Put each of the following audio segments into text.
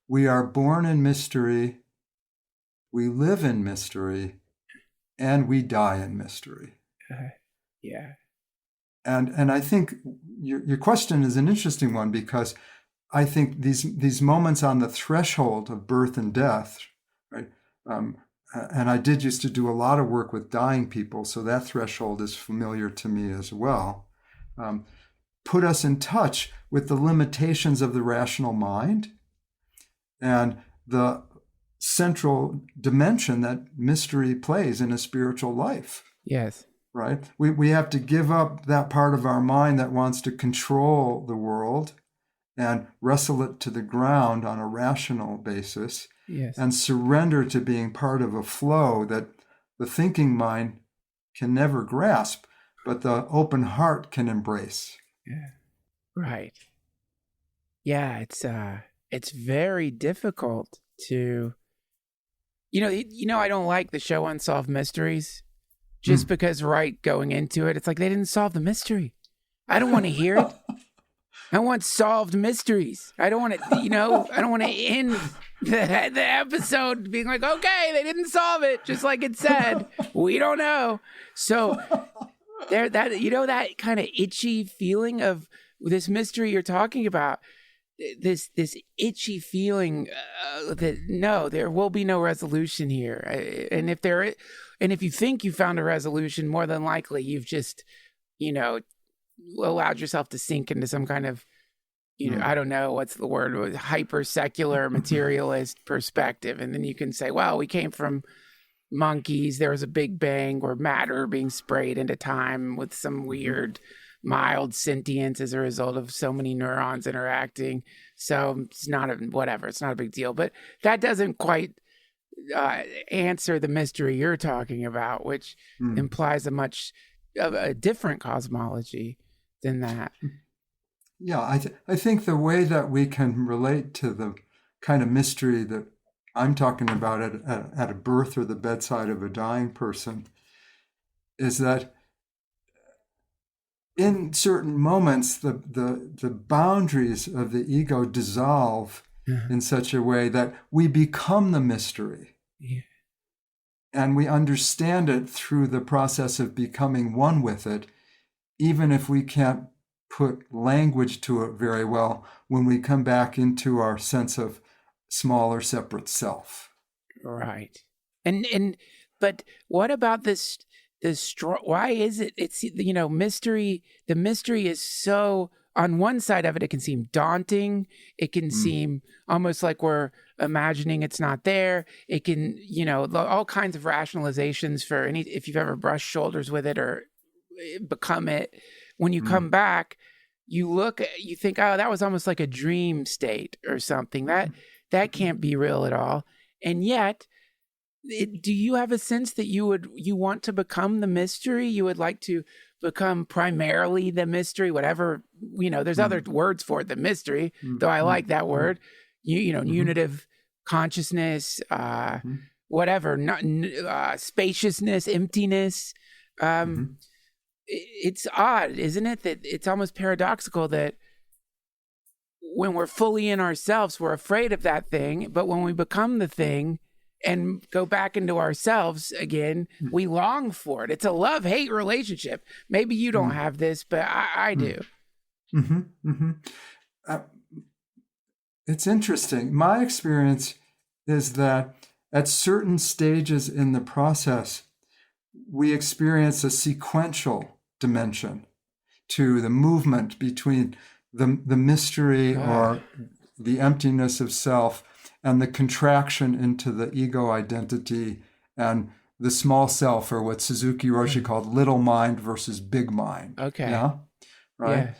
we are born in mystery, we live in mystery, and we die in mystery. Yeah. And I think your question is an interesting one, because I think these moments on the threshold of birth and death, right? And I did used to do a lot of work with dying people, so that threshold is familiar to me as well. Put us in touch with the limitations of the rational mind and the central dimension that mystery plays in a spiritual life. Yes. Right? We have to give up that part of our mind that wants to control the world and wrestle it to the ground on a rational basis, Yes. and surrender to being part of a flow that the thinking mind can never grasp, but the open heart can embrace. Yeah. Right. Yeah, it's very difficult to I don't like the show Unsolved Mysteries just because right going into it, it's like they didn't solve the mystery. I don't want to hear it. I want solved mysteries. I don't want to, I don't want to end the episode being like, okay, they didn't solve it, just like it said. We don't know. So that kind of itchy feeling of this mystery you're talking about, this itchy feeling that no, there will be no resolution here. And if you think you found a resolution, more than likely you've just, allowed yourself to sink into some kind of, I don't know what's the word, hyper secular materialist perspective. And then you can say, well, we came from monkeys. There was a big bang or matter being sprayed into time with some weird mild sentience as a result of so many neurons interacting. So it's not it's not a big deal. But that doesn't quite answer the mystery you're talking about, which implies a much of a different cosmology than that. Yeah, I think the way that we can relate to the kind of mystery that I'm talking about at a birth or the bedside of a dying person is that in certain moments, the boundaries of the ego dissolve in such a way that we become the mystery. Yeah. And we understand it through the process of becoming one with it, even if we can't put language to it very well when we come back into our sense of smaller separate self. Right. But what about this why is it's mystery, the mystery is so, on one side of it can seem daunting, it can seem almost like we're imagining it's not there, it can all kinds of rationalizations for if you've ever brushed shoulders with it or become it. When you come back, you think, oh, that was almost like a dream state or something, that can't be real at all. And yet, do you have a sense that you want to become the mystery? You would like to become primarily the mystery, whatever, there's other words for it, the mystery, though I like that word, unitive consciousness, whatever, not spaciousness, emptiness. It's odd, isn't it? That it's almost paradoxical that when we're fully in ourselves, we're afraid of that thing, but when we become the thing and go back into ourselves again, we long for it. It's a love-hate relationship. Maybe you don't have this, but I do. It's interesting. My experience is that at certain stages in the process, we experience a sequential dimension to the movement between the mystery or the emptiness of self and the contraction into the ego identity and the small self, or what Suzuki Roshi called little mind versus big mind. Okay. Yeah. Right.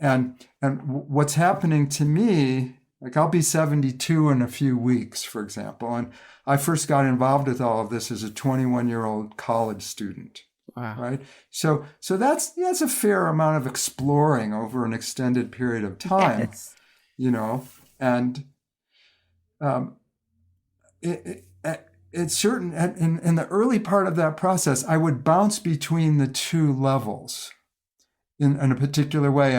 Yeah. And what's happening to me, like I'll be 72 in a few weeks, for example. And I first got involved with all of this as a 21-year-old college student. Wow. Right. So that's a fair amount of exploring over an extended period of time. Yes. And it's certain in the early part of that process, I would bounce between the two levels in a particular way,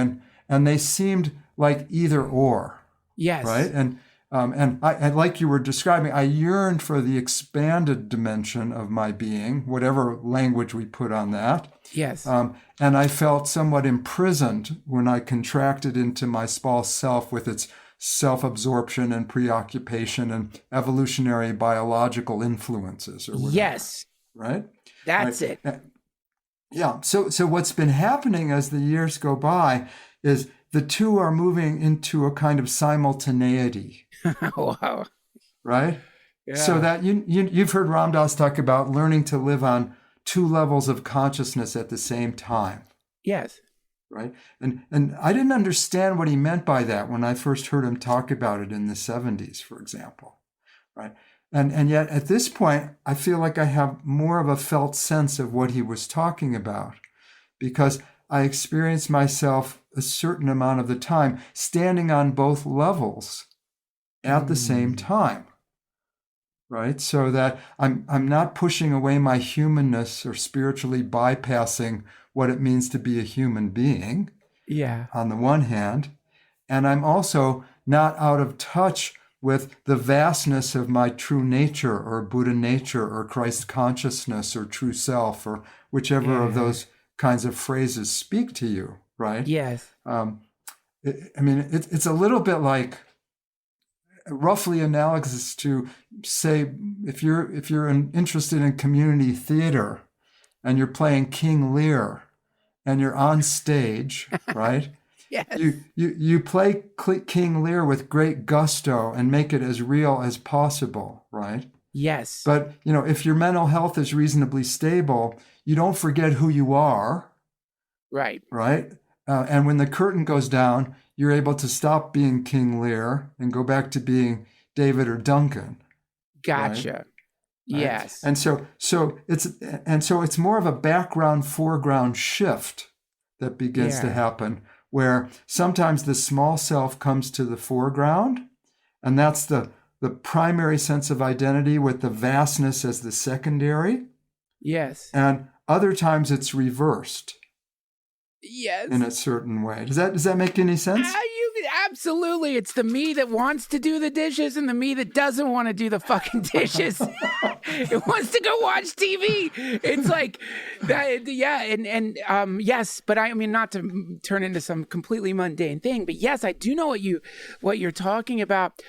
and they seemed like either or. Yes. Right. And I, like you were describing, I yearned for the expanded dimension of my being, whatever language we put on that. Yes. And I felt somewhat imprisoned when I contracted into my small self with its self-absorption and preoccupation and evolutionary biological influences or whatever. Yes. Right? That's right. it. Yeah. So what's been happening as the years go by is the two are moving into a kind of simultaneity. Wow. Right? Yeah. So that you've heard Ram Dass talk about learning to live on two levels of consciousness at the same time. Yes. Right? And I didn't understand what he meant by that when I first heard him talk about it in the 70s, for example. Right? And yet at this point, I feel like I have more of a felt sense of what he was talking about, because I experience myself a certain amount of the time standing on both levels at the same time. Right? So that I'm not pushing away my humanness or spiritually bypassing what it means to be a human being. Yeah. On the one hand, and I'm also not out of touch with the vastness of my true nature or Buddha nature or Christ consciousness or true self or whichever of those kinds of phrases speak to you, right? Yes. It's a little bit like roughly analogous to, say, if you're interested in community theater and you're playing King Lear and you're on stage, right? Yes. You play King Lear with great gusto and make it as real as possible, right? Yes. But, if your mental health is reasonably stable, you don't forget who you are. Right. Right? And when the curtain goes down, you're able to stop being King Lear and go back to being David or Duncan. Gotcha. Right? Yes. And so it's more of a background foreground shift that begins to happen, where sometimes the small self comes to the foreground, and that's the primary sense of identity with the vastness as the secondary. Yes. And other times it's reversed. Yes. In a certain way. Does that make any sense? Absolutely. It's the me that wants to do the dishes and the me that doesn't want to do the fucking dishes. It wants to go watch TV. It's like that. Yeah. And yes, but I mean, not to turn into some completely mundane thing, but yes, I do know what you're talking about.